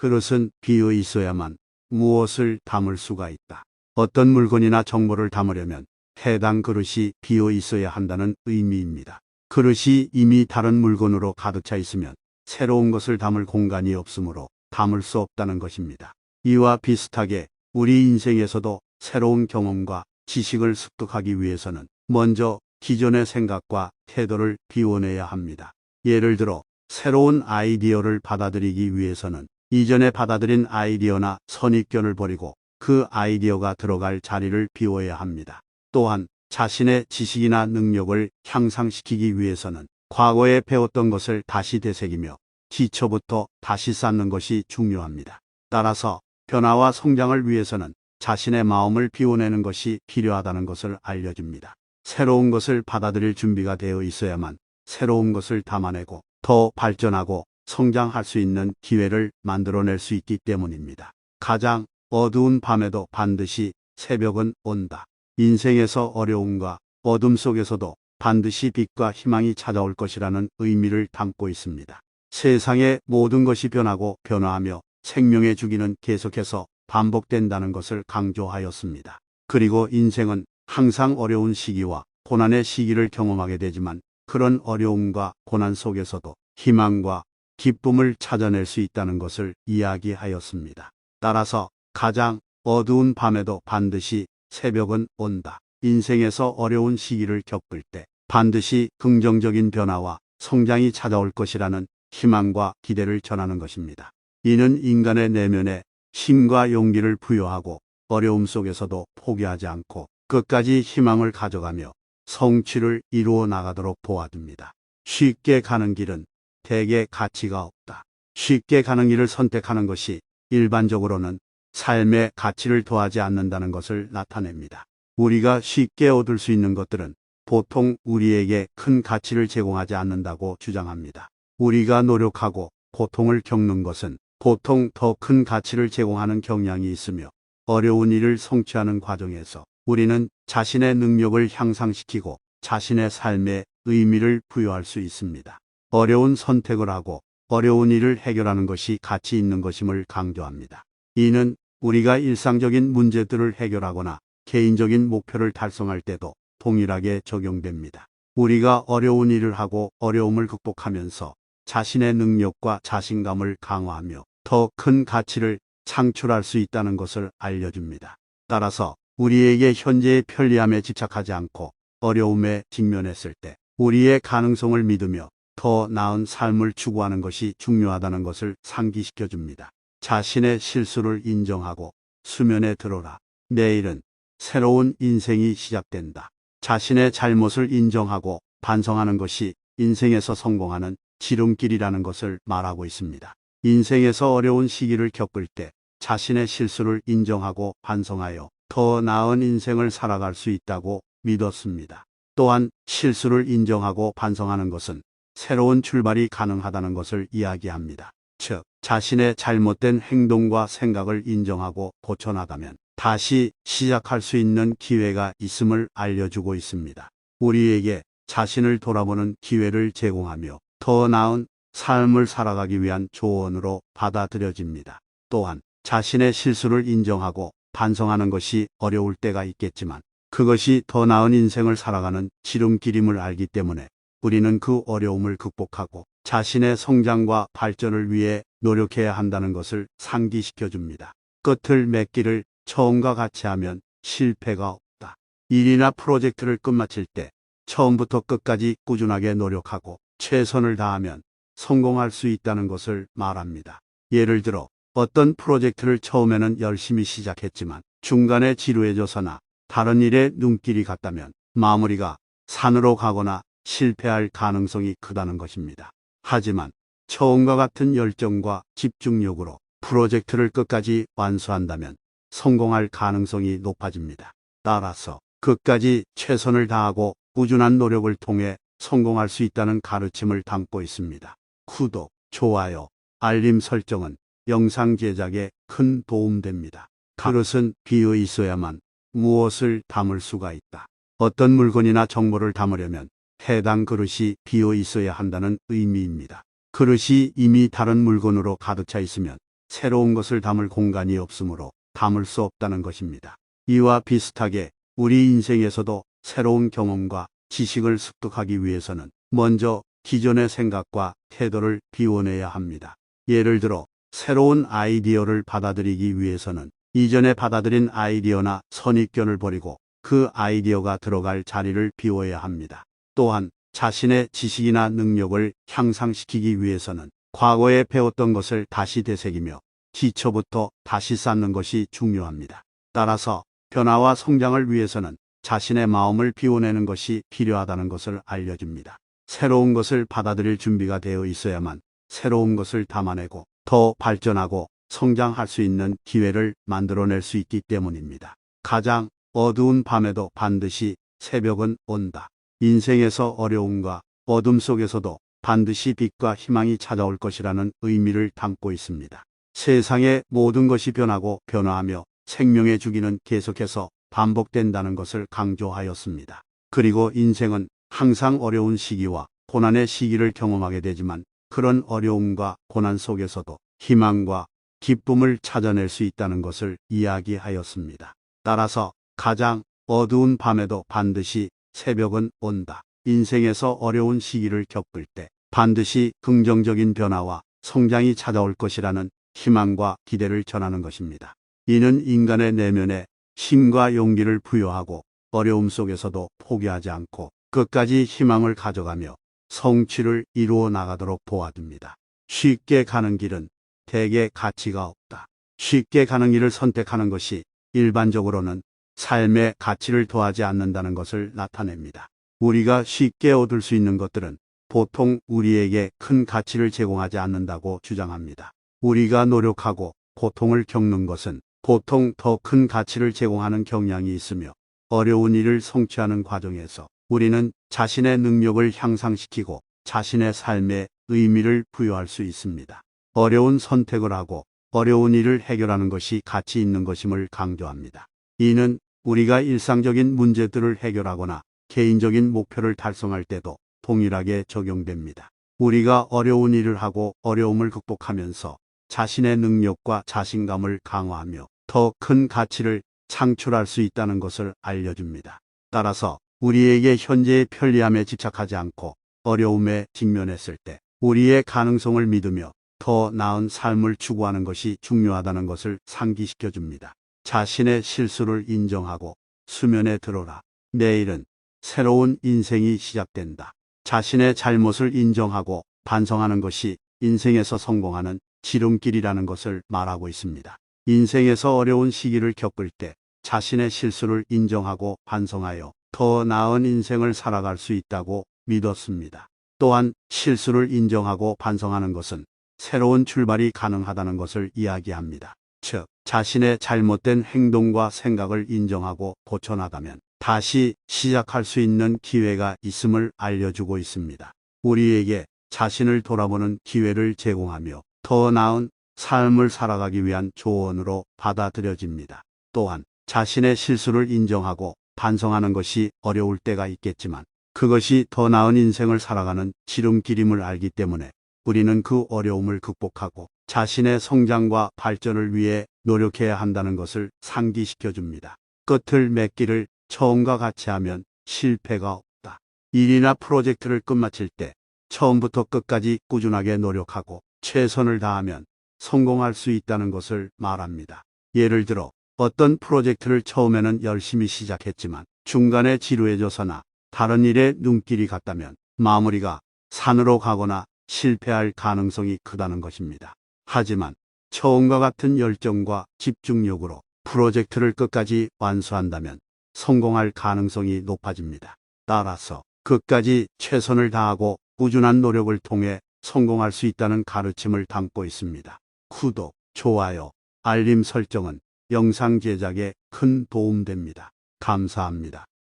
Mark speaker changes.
Speaker 1: 그릇은 비어 있어야만 무엇을 담을 수가 있다. 어떤 물건이나 정보를 담으려면 해당 그릇이 비어 있어야 한다는 의미입니다. 그릇이 이미 다른 물건으로 가득 차 있으면 새로운 것을 담을 공간이 없으므로 담을 수 없다는 것입니다. 이와 비슷하게 우리 인생에서도 새로운 경험과 지식을 습득하기 위해서는 먼저 기존의 생각과 태도를 비워내야 합니다. 예를 들어 새로운 아이디어를 받아들이기 위해서는 이전에 받아들인 아이디어나 선입견을 버리고 그 아이디어가 들어갈 자리를 비워야 합니다. 또한 자신의 지식이나 능력을 향상시키기 위해서는 과거에 배웠던 것을 다시 되새기며 기초부터 다시 쌓는 것이 중요합니다. 따라서 변화와 성장을 위해서는 자신의 마음을 비워내는 것이 필요하다는 것을 알려줍니다. 새로운 것을 받아들일 준비가 되어 있어야만 새로운 것을 담아내고 더 발전하고 성장할 수 있는 기회를 만들어낼 수 있기 때문입니다. 가장 어두운 밤에도 반드시 새벽은 온다. 인생에서 어려움과 어둠 속에서도 반드시 빛과 희망이 찾아올 것이라는 의미를 담고 있습니다. 세상의 모든 것이 변하고 변화하며 생명의 주기는 계속해서 반복된다는 것을 강조하였습니다. 그리고 인생은 항상 어려운 시기와 고난의 시기를 경험하게 되지만 그런 어려움과 고난 속에서도 희망과 기쁨을 찾아낼 수 있다는 것을 이야기하였습니다. 따라서 가장 어두운 밤에도 반드시 새벽은 온다. 인생에서 어려운 시기를 겪을 때 반드시 긍정적인 변화와 성장이 찾아올 것이라는 희망과 기대를 전하는 것입니다. 이는 인간의 내면에 힘과 용기를 부여하고 어려움 속에서도 포기하지 않고 끝까지 희망을 가져가며 성취를 이루어 나가도록 도와줍니다. 쉽게 가는 길은 대개 가치가 없다. 쉽게 가는 길을 선택하는 것이 일반적으로는 삶의 가치를 더하지 않는다는 것을 나타냅니다. 우리가 쉽게 얻을 수 있는 것들은 보통 우리에게 큰 가치를 제공하지 않는다고 주장합니다. 우리가 노력하고 고통을 겪는 것은 보통 더 큰 가치를 제공하는 경향이 있으며 어려운 일을 성취하는 과정에서 우리는 자신의 능력을 향상시키고 자신의 삶에 의미를 부여할 수 있습니다. 어려운 선택을 하고 어려운 일을 해결하는 것이 가치 있는 것임을 강조합니다. 이는 우리가 일상적인 문제들을 해결하거나 개인적인 목표를 달성할 때도 동일하게 적용됩니다. 우리가 어려운 일을 하고 어려움을 극복하면서 자신의 능력과 자신감을 강화하며 더 큰 가치를 창출할 수 있다는 것을 알려줍니다. 따라서 우리에게 현재의 편리함에 집착하지 않고 어려움에 직면했을 때 우리의 가능성을 믿으며 더 나은 삶을 추구하는 것이 중요하다는 것을 상기시켜 줍니다. 자신의 실수를 인정하고 수면에 들어라. 내일은 새로운 인생이 시작된다. 자신의 잘못을 인정하고 반성하는 것이 인생에서 성공하는 지름길이라는 것을 말하고 있습니다. 인생에서 어려운 시기를 겪을 때 자신의 실수를 인정하고 반성하여 더 나은 인생을 살아갈 수 있다고 믿었습니다. 또한 실수를 인정하고 반성하는 것은 새로운 출발이 가능하다는 것을 이야기합니다. 즉, 자신의 잘못된 행동과 생각을 인정하고 고쳐나가면 다시 시작할 수 있는 기회가 있음을 알려주고 있습니다. 우리에게 자신을 돌아보는 기회를 제공하며 더 나은 삶을 살아가기 위한 조언으로 받아들여집니다. 또한 자신의 실수를 인정하고 반성하는 것이 어려울 때가 있겠지만 그것이 더 나은 인생을 살아가는 지름길임을 알기 때문에 우리는 그 어려움을 극복하고 자신의 성장과 발전을 위해 노력해야 한다는 것을 상기시켜 줍니다. 끝을 맺기를 처음과 같이 하면 실패가 없다. 일이나 프로젝트를 끝마칠 때 처음부터 끝까지 꾸준하게 노력하고 최선을 다하면 성공할 수 있다는 것을 말합니다. 예를 들어 어떤 프로젝트를 처음에는 열심히 시작했지만 중간에 지루해져서나 다른 일에 눈길이 갔다면 마무리가 산으로 가거나 실패할 가능성이 크다는 것입니다. 하지만 처음과 같은 열정과 집중력으로 프로젝트를 끝까지 완수한다면 성공할 가능성이 높아집니다. 따라서 끝까지 최선을 다하고 꾸준한 노력을 통해 성공할 수 있다는 가르침을 담고 있습니다. 구독, 좋아요, 알림 설정은 영상 제작에 큰 도움됩니다. 그릇은 비어 있어야만 무엇을 담을 수가 있다. 어떤 물건이나 정보를 담으려면 해당 그릇이 비어 있어야 한다는 의미입니다. 그릇이 이미 다른 물건으로 가득 차 있으면 새로운 것을 담을 공간이 없으므로 담을 수 없다는 것입니다. 이와 비슷하게 우리 인생에서도 새로운 경험과 지식을 습득하기 위해서는 먼저 기존의 생각과 태도를 비워내야 합니다. 예를 들어 새로운 아이디어를 받아들이기 위해서는 이전에 받아들인 아이디어나 선입견을 버리고 그 아이디어가 들어갈 자리를 비워야 합니다. 또한 자신의 지식이나 능력을 향상시키기 위해서는 과거에 배웠던 것을 다시 되새기며 기초부터 다시 쌓는 것이 중요합니다. 따라서 변화와 성장을 위해서는 자신의 마음을 비워내는 것이 필요하다는 것을 알려줍니다. 새로운 것을 받아들일 준비가 되어 있어야만 새로운 것을 담아내고 더 발전하고 성장할 수 있는 기회를 만들어낼 수 있기 때문입니다. 가장 어두운 밤에도 반드시 새벽은 온다. 인생에서 어려움과 어둠 속에서도 반드시 빛과 희망이 찾아올 것이라는 의미를 담고 있습니다. 세상의 모든 것이 변하고 변화하며 생명의 주기는 계속해서 반복된다는 것을 강조하였습니다. 그리고 인생은 항상 어려운 시기와 고난의 시기를 경험하게 되지만 그런 어려움과 고난 속에서도 희망과 기쁨을 찾아낼 수 있다는 것을 이야기하였습니다. 따라서 가장 어두운 밤에도 반드시 새벽은 온다. 인생에서 어려운 시기를 겪을 때 반드시 긍정적인 변화와 성장이 찾아올 것이라는 희망과 기대를 전하는 것입니다. 이는 인간의 내면에 힘과 용기를 부여하고 어려움 속에서도 포기하지 않고 끝까지 희망을 가져가며 성취를 이루어 나가도록 도와줍니다. 쉽게 가는 길은 대개 가치가 없다. 쉽게 가는 길을 선택하는 것이 일반적으로는 삶의 가치를 더하지 않는다는 것을 나타냅니다. 우리가 쉽게 얻을 수 있는 것들은 보통 우리에게 큰 가치를 제공하지 않는다고 주장합니다. 우리가 노력하고 고통을 겪는 것은 보통 더 큰 가치를 제공하는 경향이 있으며 어려운 일을 성취하는 과정에서 우리는 자신의 능력을 향상시키고 자신의 삶에 의미를 부여할 수 있습니다. 어려운 선택을 하고 어려운 일을 해결하는 것이 가치 있는 것임을 강조합니다. 이는 우리가 일상적인 문제들을 해결하거나 개인적인 목표를 달성할 때도 동일하게 적용됩니다. 우리가 어려운 일을 하고 어려움을 극복하면서 자신의 능력과 자신감을 강화하며 더 큰 가치를 창출할 수 있다는 것을 알려줍니다. 따라서 우리에게 현재의 편리함에 집착하지 않고 어려움에 직면했을 때 우리의 가능성을 믿으며 더 나은 삶을 추구하는 것이 중요하다는 것을 상기시켜 줍니다. 자신의 실수를 인정하고 수면에 들어라. 내일은 새로운 인생이 시작된다. 자신의 잘못을 인정하고 반성하는 것이 인생에서 성공하는 지름길이라는 것을 말하고 있습니다. 인생에서 어려운 시기를 겪을 때 자신의 실수를 인정하고 반성하여 더 나은 인생을 살아갈 수 있다고 믿었습니다. 또한 실수를 인정하고 반성하는 것은 새로운 출발이 가능하다는 것을 이야기합니다. 즉, 자신의 잘못된 행동과 생각을 인정하고 고쳐나가면 다시 시작할 수 있는 기회가 있음을 알려주고 있습니다. 우리에게 자신을 돌아보는 기회를 제공하며 더 나은 삶을 살아가기 위한 조언으로 받아들여집니다. 또한 자신의 실수를 인정하고 반성하는 것이 어려울 때가 있겠지만 그것이 더 나은 인생을 살아가는 지름길임을 알기 때문에 우리는 그 어려움을 극복하고 자신의 성장과 발전을 위해 노력해야 한다는 것을 상기시켜 줍니다. 끝을 맺기를 처음과 같이 하면 실패가 없다. 일이나 프로젝트를 끝마칠 때 처음부터 끝까지 꾸준하게 노력하고 최선을 다하면 성공할 수 있다는 것을 말합니다. 예를 들어 어떤 프로젝트를 처음에는 열심히 시작했지만 중간에 지루해져서나 다른 일에 눈길이 갔다면 마무리가 산으로 가거나 실패할 가능성이 크다는 것입니다. 하지만 처음과 같은 열정과 집중력으로 프로젝트를 끝까지 완수한다면 성공할 가능성이 높아집니다. 따라서 끝까지 최선을 다하고 꾸준한 노력을 통해 성공할 수 있다는 가르침을 담고 있습니다. 구독, 좋아요, 알림 설정은 영상 제작에 큰 도움 됩니다. 감사합니다.